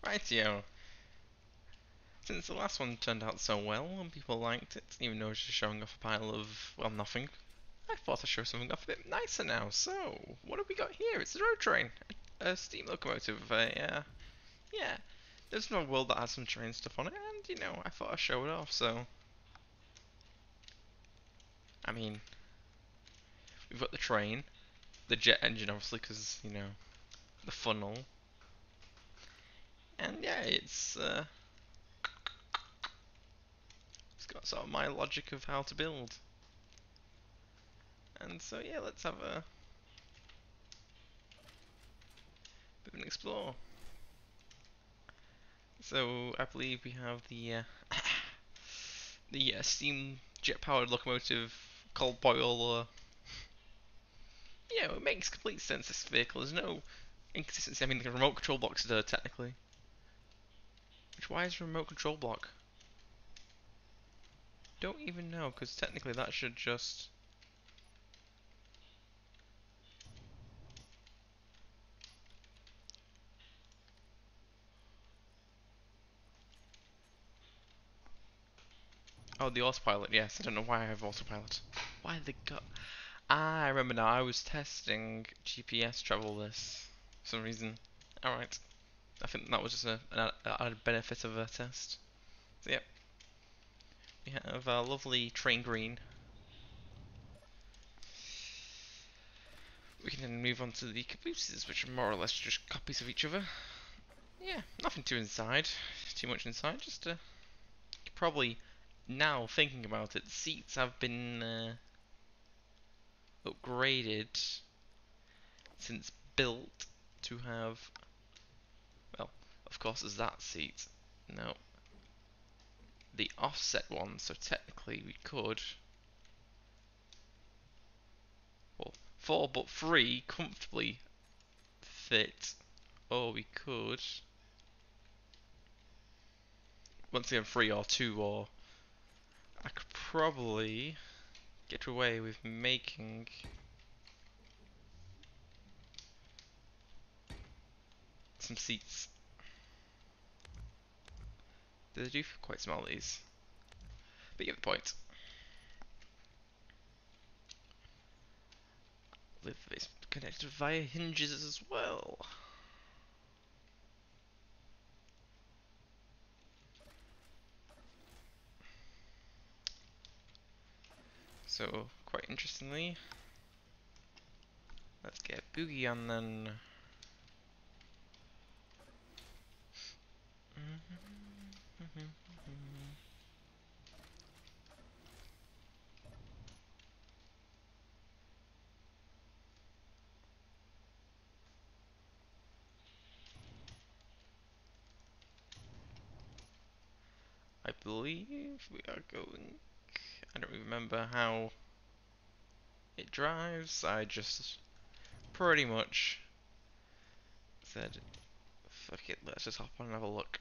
Rightio. Since the last one turned out so well and people liked it, even though it was just showing off a pile of, well, nothing, I thought I'd show something off a bit nicer now. So, what have we got here? It's a road train. A steam locomotive. Yeah. There's no world that has some train stuff on it, and, I thought I'd show it off, so. I mean, we've got the train, the jet engine, obviously, because, the funnel. And yeah, it's got sort of my logic of how to build. And so yeah, let's have a bit of an explore. So I believe we have the steam jet-powered locomotive cold boil. It makes complete sense. This vehicle, there's no inconsistency. I mean, the remote control block's there technically. Which why is a remote control block? Don't even know, because technically that should just. Oh, the autopilot. Yes, I don't know why I have autopilot. Why they got? Ah, I remember now. I was testing GPS travel this for some reason. All right. I think that was just an added benefit of a test. So yeah, we have a lovely train green. We can then move on to the cabooses, which are more or less just copies of each other. Yeah, nothing too much inside. Just probably now thinking about it, seats have been upgraded since built to have. Well, of course, there's that seat. No, the offset one. So technically, we could. Well, four but three comfortably fit. Or we could. Once again, three or two, or I could probably get away with making some seats. They do feel quite small, these. But you get the point. With this connected via hinges as well. So, quite interestingly, let's get Boogie on then. I believe we are going. I don't remember how it drives. I just pretty much said, fuck it, let's just hop on and have a look.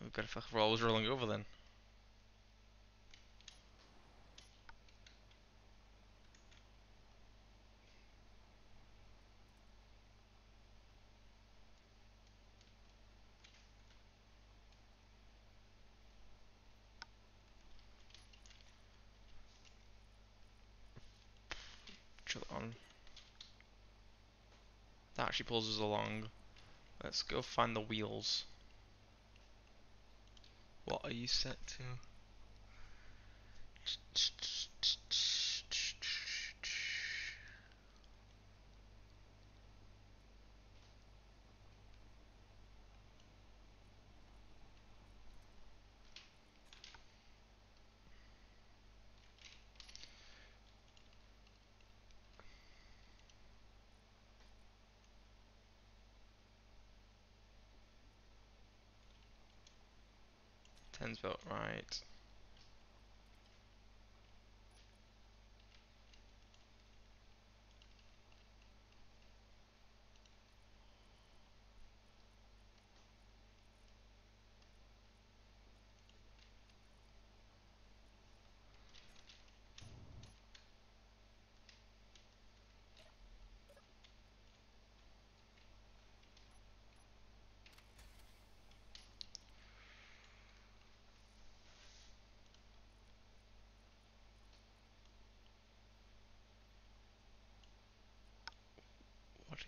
We've got to fuck for always rolling over then. Chill it on. That actually pulls us along. Let's go find the wheels. What are you set to? 10's about right.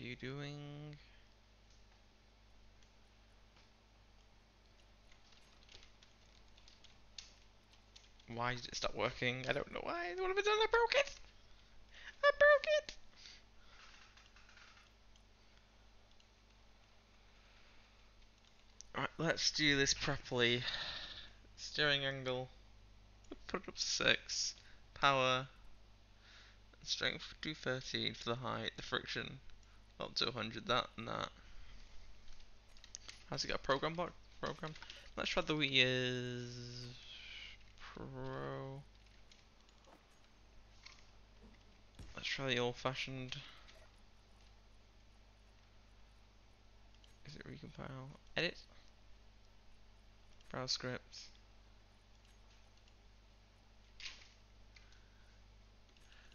you doing? Why did it stop working? I don't know why. What have I done? I broke it! I broke it! Right, let's do this properly. Steering angle. Put it up to 6. Power. Strength 213 for the height. The friction up to 100. That and that. How's it got a program block? Program? Let's try the Wii is Pro. Let's try the old fashioned. Is it recompile? Edit? Browse scripts.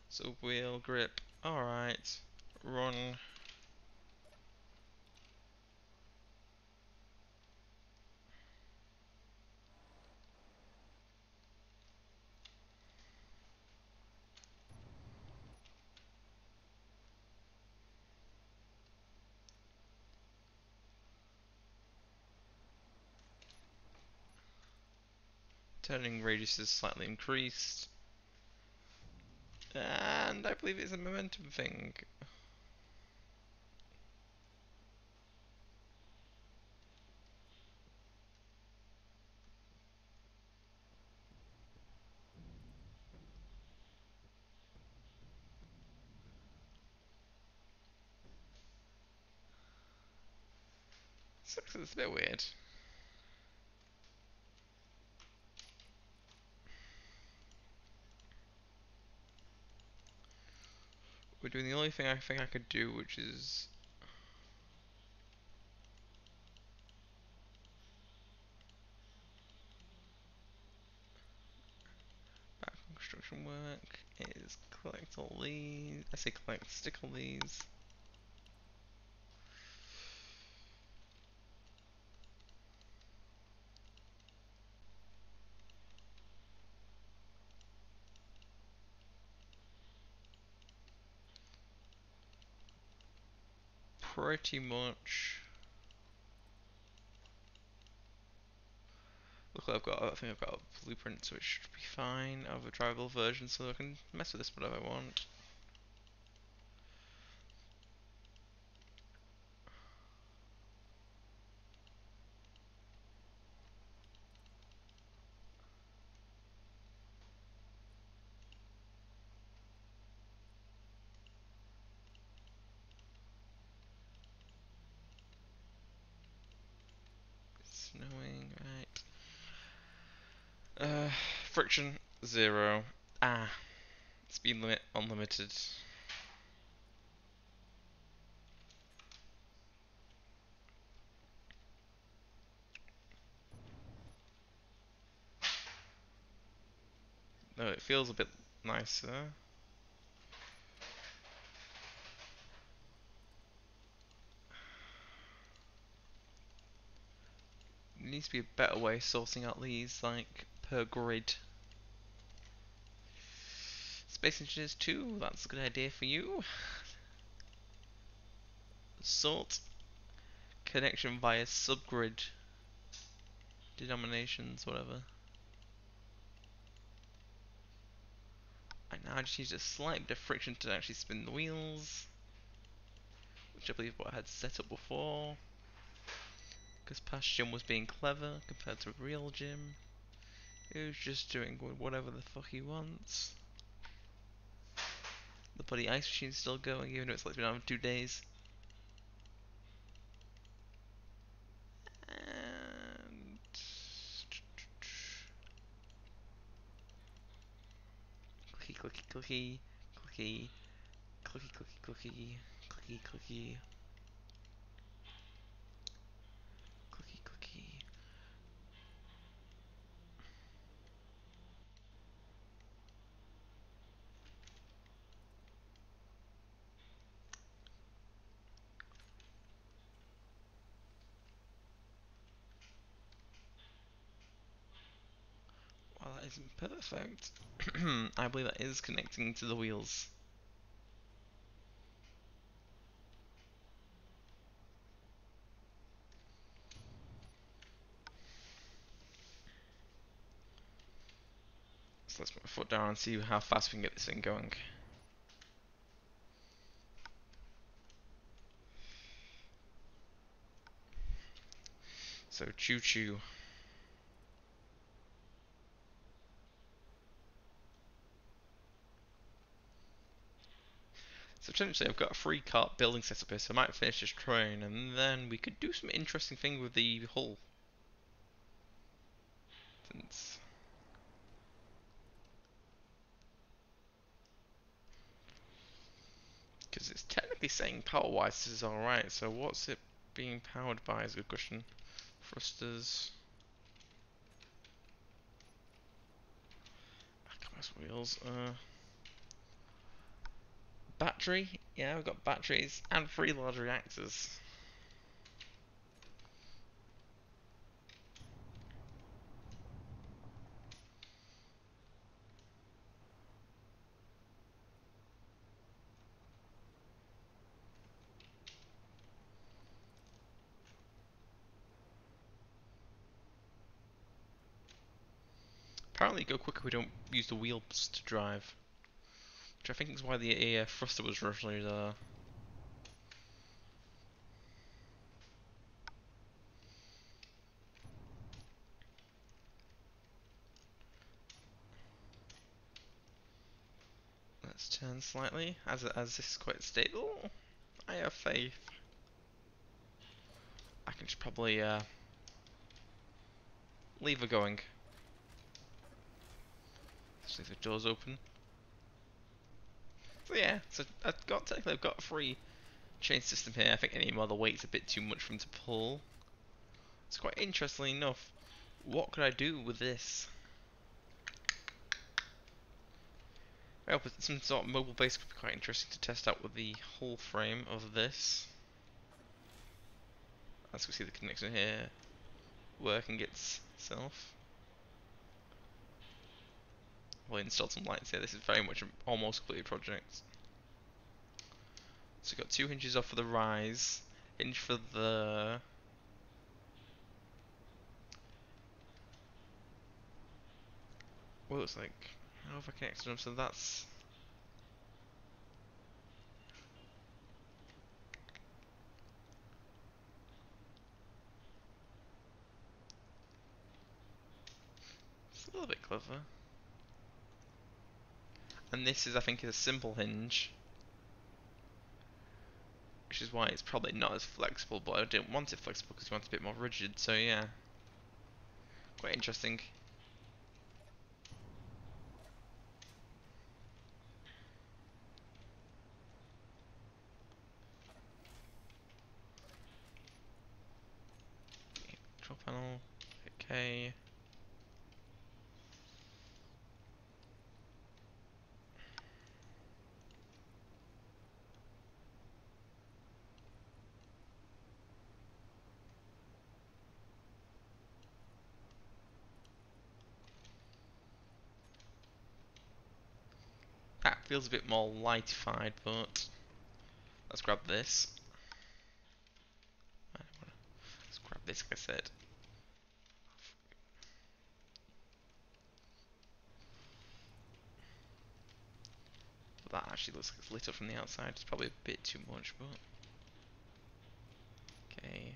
So wheel grip. Alright. Run. Turning radius is slightly increased. And I believe it's a momentum thing. So it's a bit weird. We're doing the only thing I think I could do, which is back construction work, is collect all these. I say collect, stick all these. Pretty much. Look, I think I've got a blueprint, so it should be fine. I have a drivable version, so I can mess with this whatever I want. It's snowing, right? Friction 0. Ah, speed limit unlimited. No, it feels a bit nicer. There needs to be a better way of sorting out these, like, per grid. Space Engineers 2, that's a good idea for you. Sort connection via subgrid denominations, whatever. I now just use a slight bit of friction to actually spin the wheels, which I believe what I had set up before. Because past Jim was being clever compared to real Jim, who's just doing whatever the fuck he wants. The bloody ice machine's still going, even though it's like been on for 2 days. And clicky clicky clicky clicky clicky clicky clicky clicky clicky clicky clicky. Well, that isn't perfect. I believe that is connecting to the wheels. So let's put my foot down and see how fast we can get this thing going. So choo choo. So potentially I've got a free cart building set up here, so I might finish this train and then we could do some interesting thing with the hull. Since because it's technically saying power-wise this is alright, so what's it being powered by is a good question. Thrusters. Compass wheels. Battery? Yeah, we've got batteries and 3 large reactors. Apparently go quicker if we don't use the wheels to drive. Which I think is why the thruster was originally there. Let's turn slightly, as this is quite stable. I have faith. I can just probably leave her going. Just leave the doors open. So yeah, so technically I've got a free chain system here. I think any more the weight's a bit too much for him to pull. It's quite interestingly enough. What could I do with this? Well, but some sort of mobile base could be quite interesting to test out with the whole frame of this. As we see the connection here working itself. We'll install some lights here. This is very much an almost completed project. So we've got 2 hinges off for the rise, hinge for the well, it's like how have I connected them? So that's it's a little bit clever. And this is, I think, is a simple hinge, which is why it's probably not as flexible. But I didn't want it flexible because we want it a bit more rigid. So yeah, quite interesting. Control panel, okay. That feels a bit more lightified, but let's grab this. Let's grab this, like I said. But that actually looks like it's lit up from the outside. It's probably a bit too much, but okay.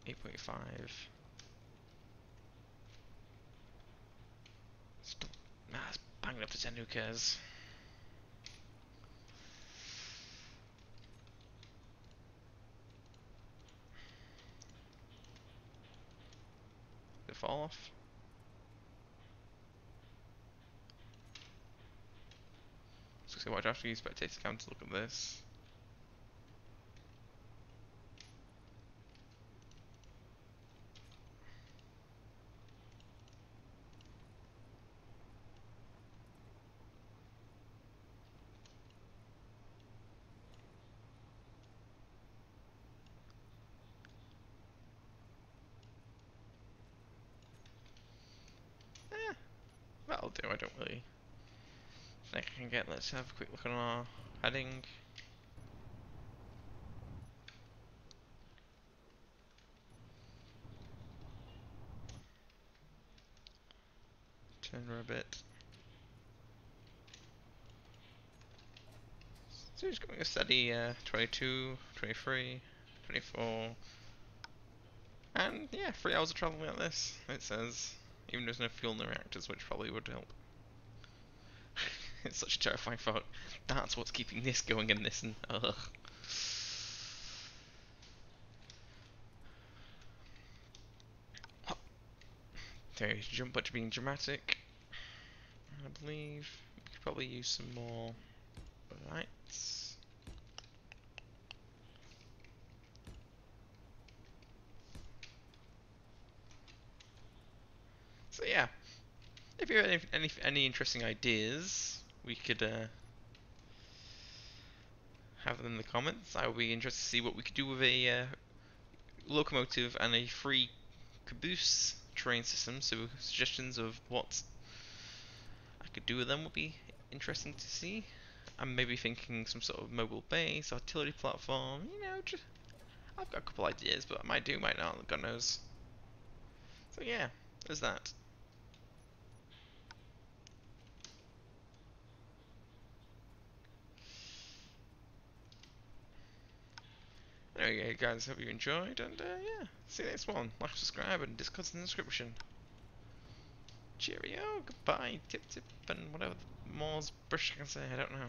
8.5. Still, it's banging up to 10, who cares? Did it fall off? So watch after you spectator cam to look at this. Eh, that'll do, I don't really think I can get. Let's have a quick look at our heading. Turn her a bit. So just going a steady 22, 23, 24, and yeah, 3 hours of travelling like this, it says. Even though there's no fuel in the reactors, which probably would help. It's such a terrifying thought. That's what's keeping this going and this and ugh. Okay, jump but being dramatic. I believe we could probably use some more lights. So yeah, if you have any interesting ideas, we could have them in the comments. I would be interested to see what we could do with a locomotive and a free caboose train system. So suggestions of what I could do with them would be interesting to see. I'm maybe thinking some sort of mobile base, artillery platform. You know, just I've got a couple ideas, but I might do, might not. God knows. So yeah, there's that. Anyway, guys, hope you enjoyed, and yeah, see you next one. Like, subscribe, and Discord's in the description. Cheerio, goodbye, tip tip, and whatever more British I can say, I don't know.